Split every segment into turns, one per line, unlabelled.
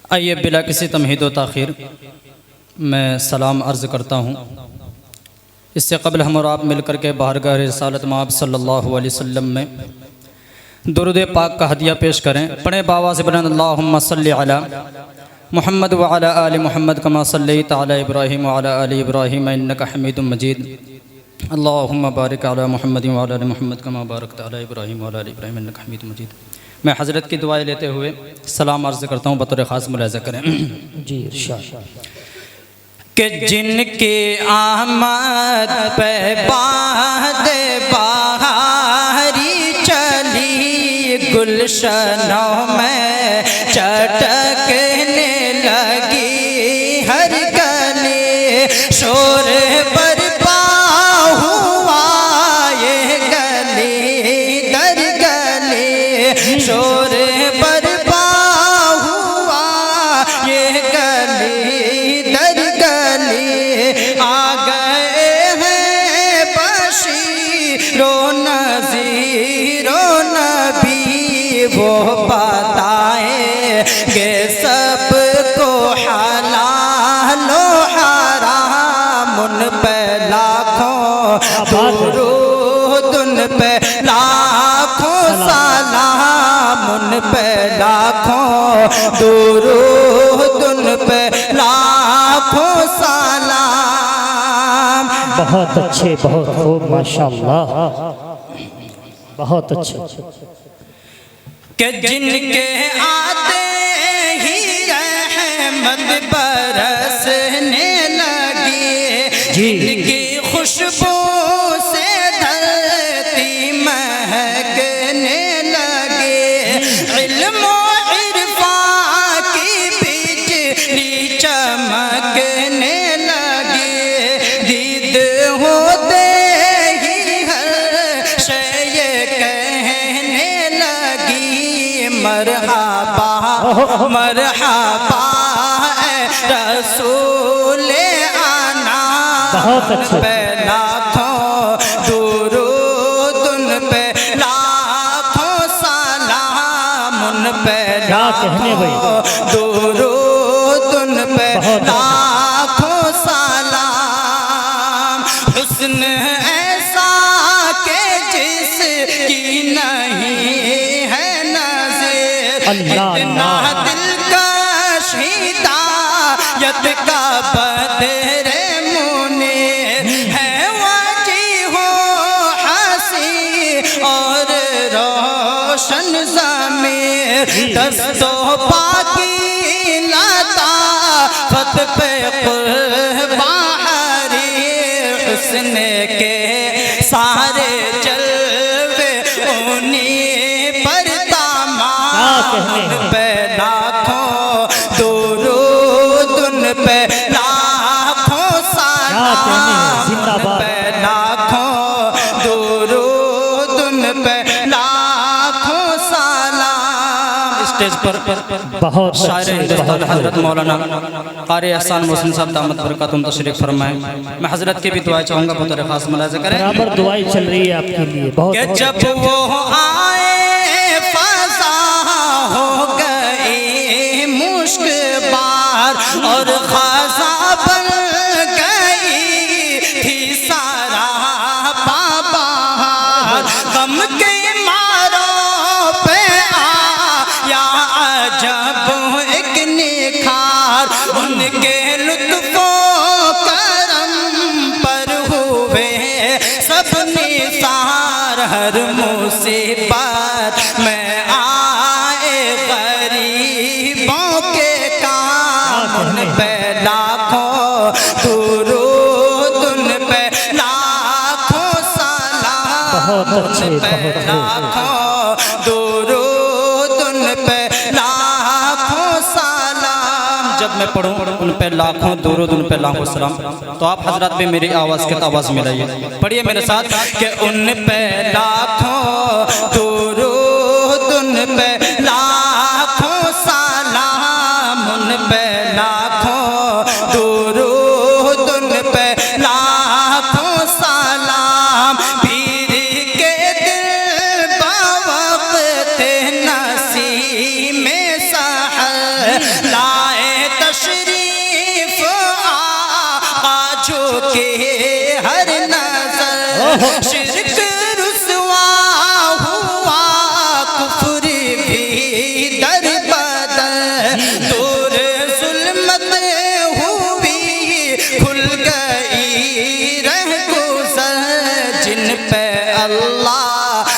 آئیے بلا کسی تمہید و تاخیر میں سلام عرض کرتا ہوں۔ اس سے قبل ہم اور آپ مل کر کے بارگاہ رسالت مآب صلی اللہ علیہ وسلم میں درود پاک کا ہدیہ پیش کریں۔ پڑھیں باواز بلند اللہم صلی علی محمد وعلی آل محمد کما صلیت علی ابراہیم وعلی آل ابراہیم انکا حمید مجید۔ اللہم بارک علی محمد وعلی آل محمد کما بارکت علی ابراہیم وعلی آل ابراہیم انکا حمید مجید۔ میں حضرت کی دعائیں لیتے ہوئے سلام عرض کرتا ہوں، بطور خاص ملاحظہ کریں۔
جی ارشاد۔
کہ جن کی آمد پہ باد بہاری چلی، گلشنوں میں چٹکنے لگی ہر گلی، شور برپا ہوا یہ گلی در گلی، شور برپا ہوا یہ گلی در گلی، آ گئے ہیں بشیر و نذیر و نبی، وہ بتائیں گے سب کو حلال و حرام، ان پہ لاکھوں درود، ان پہ لاکھوں سلام، ان پہ لاکھوں درود، ان پہ لاکھوں سلام۔
بہت اچھے، بہت خوب، ماشاءاللہ، بہت اچھے۔
کہ جن کے آتے ہی رحمت برسنے لگی، جن کی خوشبو سے دھرتی مہکنے لگی، علم و عرفان کی بجلی چمکنے لگی، دید ہوتے ہی ہر شے کہنے لگی، مرحبا مرحبا اے رسول آنا،
بہت اچھے۔
پہ لاکھوں درود، ان پہ لاکھوں سلام، ان پہ
کیا کہنے بھائی،
لاکھوں درود، ان پہ
بہت اچھے۔
لاکھوں سلام۔ حسن ایسا کہ جس کی نہیں ہے نظیر،
اللہ
اتنا
اللہ،
دلکش ہدایت کا بدر منیر ہے، وجیح و حسین اور روشن ضمیر، دست و پاکی لطافت پہ قرباں حریر، حسن کے سارے جلوے انہی پر تمام، پہ لاکھوں درود، ان پہ لاکھوں سلام،
زندہ باد۔
پہ لاکھوں درود، ان پہ لاکھوں سلام۔ اسٹیج پر
بہت
شاعر
اچھے،
ہندوستان
بہت
حضرت
اچھے۔
مولانا قاری احسان محسن صاحب دامت برکاتہم تشریف فرمائیں۔ میں حضرت کی بھی دعائیں چاہوں گا، بطور خاص ملاحظہ کریں
برابر دعائیں چل رہی ہے آپ کے لیے، بہت
کہ
بہت
جب وہ آئے فضا ہو گئی مشک بار، اور خزاں بن گئی تھی سارا بہار، غم کے ماروں پہ آیا عجب ایک نکھار، ان کے لطف و کرم پر ہوئے سب نثار، ہر مصیبت میں آئے غریبوں کے کام، ان پہ لاکھوں درود، ان پہ لاکھوں سلام،
بہت اچھے،
ان پہ
بہت اچھے۔
لاکھوں درود، ان پہ لاکھوں سلام۔ جب میں پڑھوں ان پہ لاکھوں درود، ان پہ لاکھوں سلام، تو آپ حضرات بھی میری آواز کے آواز ملائیے، پڑھیے میرے ساتھ کہ ان پہ لاکھوں درود، ان پہ لاکھوں سلام، ان پہ لاکھوں درود، ان پہ لاکھوں سلام۔ پیر کے دل بوقت نسیم سحر لا شرک رسوا ہوا کفر بھی در بدر دور ظلمت ہوئی کھل گئی رہ گزر جن پہ اللہ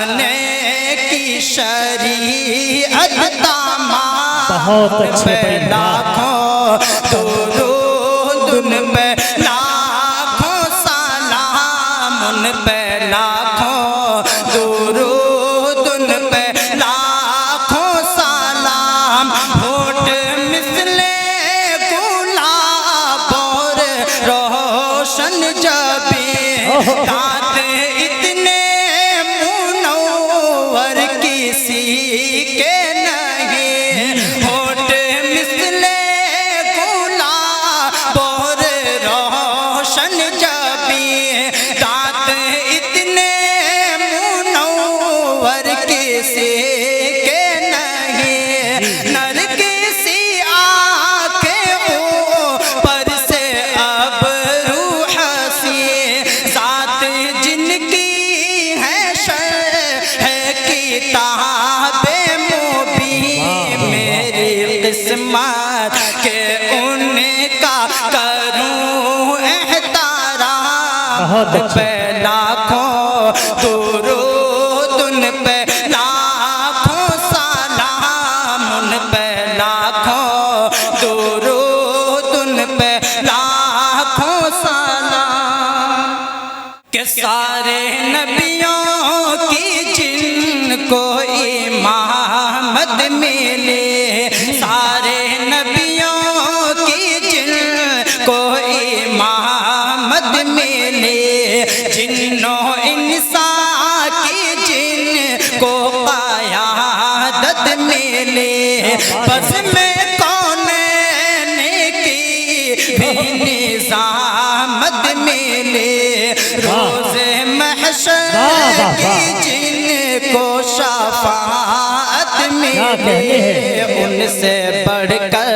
نے کی شریعت داماد
بہت اچھے
پہ لاکھوں درود ان پہ لاکھوں سلام ان پہ لاکھوں درود ان پہ لاکھوں سلام ہوٹ مثل گلاب اور روشن جبیں دانت اتنے منور کسی کے نہیں ہوٹ مثل گلاب اور روشن جبیں دانت اتنے منور کسی کے نہیں نرگسی آنکھیں اوپر سے ابرو حسی ذات جن کی ہے شرح کتاب مبین میری قسمت کہ ان کا کروں احترام
بہت اچھا۔
پہ لاکھوں درود ان پہ لاکھوں سلام ان پہ لاکھوں درود ان پہ لاکھوں سلام کہ سارے نبیوں کی جن کو امامت ملے سارے نبیوں کی جن کو امامت ملے جنوں انسان کی جن کو قیادت ملے بس میں کونین کی بھی نظامت ملے روز محشر کی جن کو شفاعت ملے ان سے بڑھ کر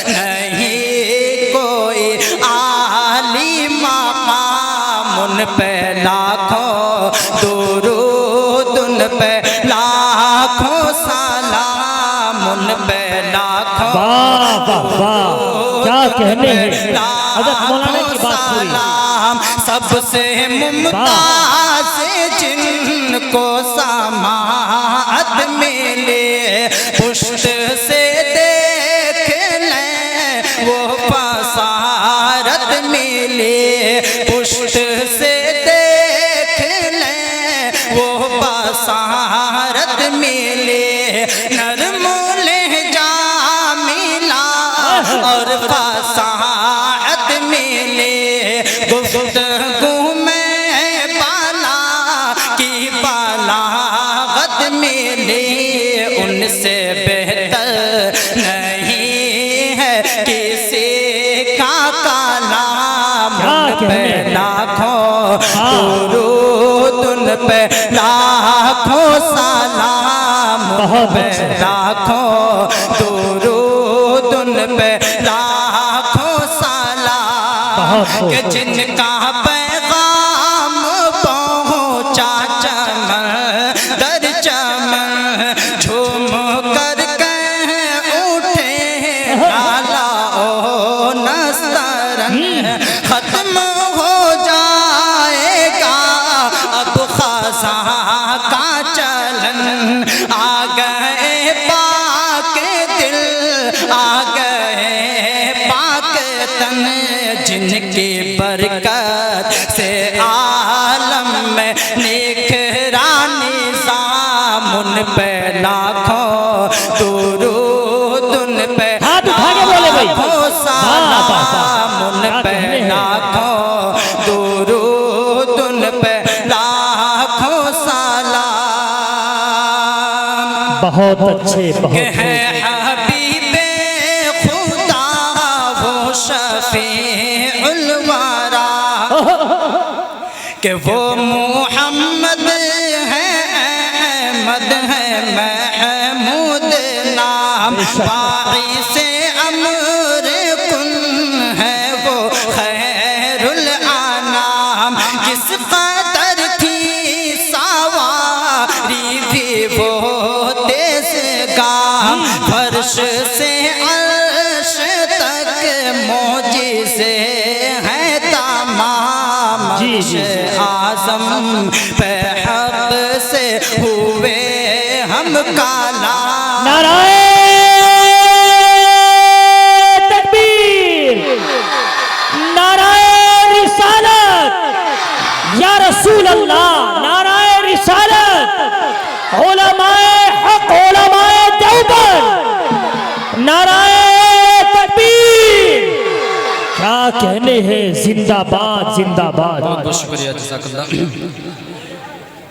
نہیں کوئی عالی مقام ان پہ لاکھوں درود ان پہ لاکھوں سلام ان پہ لاکھوں
واہ واہ واہ کیا کہنے ہیں حضرت مولانا کی بات پوری
سلام سب سے ممتاز جن کو سماعت ملے پشت سے دیکھ لیں وہ بصارت ملے پشت سے دیکھ لیں وہ بصارت ملے نرم لہجہ ملا اور فصاحت ملے گفتگو میں بالا کی بلاغت ملے ان سے بہتر نہیں ہے کسی کا کلام ان پہ لاکھوں درود ان پہ لاکھوں سلام ان پہ لاکھوں درود ان پہ لاکھوں سلام کہ جن کا پیغام پہنچا چمن در چمن جھوم کر کہیں اٹھے لالا او نسترن ختم ہو جائے گا اب خزاں کا چلن آ گئے پاک دل آ گئے پاک تن جن کی برکت سے عالم میں نکھرا نظام ان پہ لاکھوں درود ان پہ لاکھوں سلام ان پہ لاکھوں درود ان پہ لاکھوں سلام
بہت اچھے بہت
ہے حبیب خدا وہ شفیع الورا کہ وہ محمد ہے احمد ہے محمود نام باعث امر کن ہے وہ خیر الانام کس قدر عرش سے عرش تک معجزے ہیں تمام، عرش اعظم پہ حق سے ہوئے ہم کالا۔
نعرہ تکبیر، نعرہ رسالت، یا رسول اللہ، نعرہ رسالت، علماء حق، علماء دیوبند، نعرہ تکبیر، کیا کہنے ہیں، زندہ باد زندہ باد۔
بہت بہت شکریہ، جزاک اللہ۔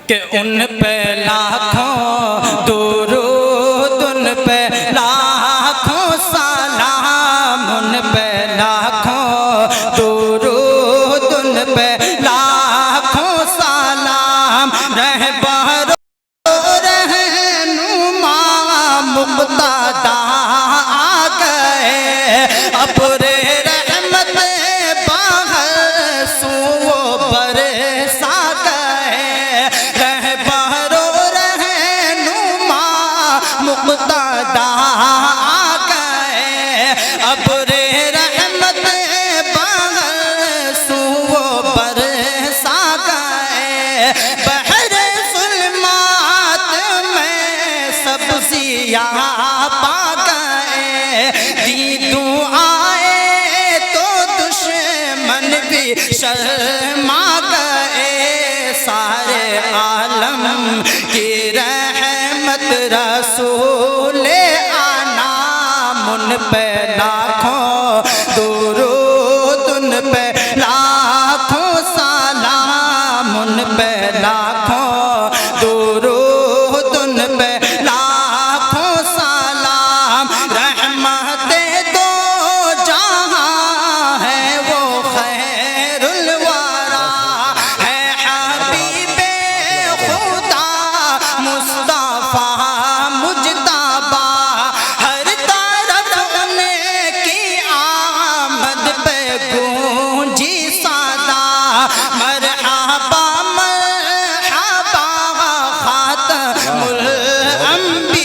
کہ ان پہ لاکھوں درود، ان پہ لاکھوں سلام، ان پہ لاکھوں درود، ان پہ لاکھوں سلام، رہبر و رہنما مقتدا آ گئے، ابر رحمت باہر سو برسا گئے، رہبر و رہنما مقتدا آ گئے، ابر رحمت باہر سو برسا گئے، بحر ظلمات میں سبزیاں پا گئے، دیدوں آئے تو دشمن بھی شرما گئے، سارے عالم کی رحمت رسول انام، ان پہ لاکھوں درود، ان پہ لاکھوں سلام، ان پہ لاکھوں درود، ان پہ لاکھوں سلام، رحمت دو جہاں ہے وہ خیر الورا ہے، حبیب خدا مصطفیٰ مجتبی، ہر طرف ان کی آمد پہ گونجی صدا، مرحبا مرحبا خاتم الانبیاء،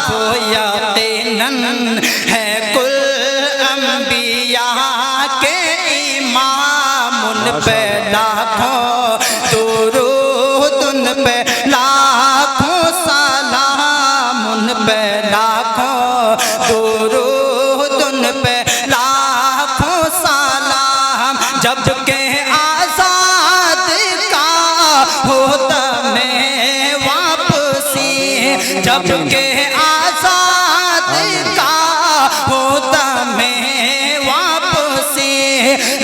وہ یقیناً ہے کل انبیاء کے امام، ان پہ لاکھوں درود، ان پہ لاکھوں سلام، ان پہ لاکھوں درود، ان پہ لاکھوں سلام، جب کہ آزاد کا ہوتا میں واپسی، جب کہ آزاد کا ہوتا میں واپسی،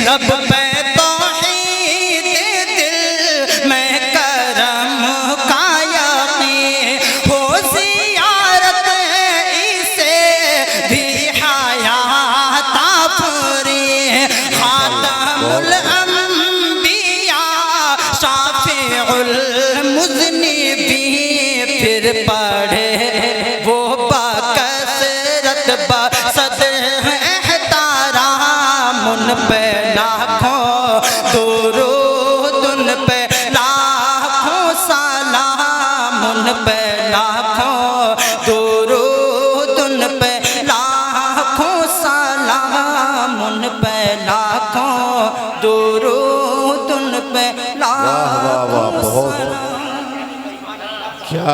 رب پہ توحید دل میں کرم کا یقین، ہو زیارت اسے بھی حیات آفری، خاتم الانبیاء شافع المذنبین، پھر پڑھے وہ باکثرت بصدر احترام، ان پہ لاکھوں درود، ان پہ لاکھوں سلام، ان پہ لاکھوں درود، ان پہ لاکھوں سلام، ان پہ لاکھوں درود، ان پہ لاکھوں
واہ واہ واہ، بہت
سلام۔
کیا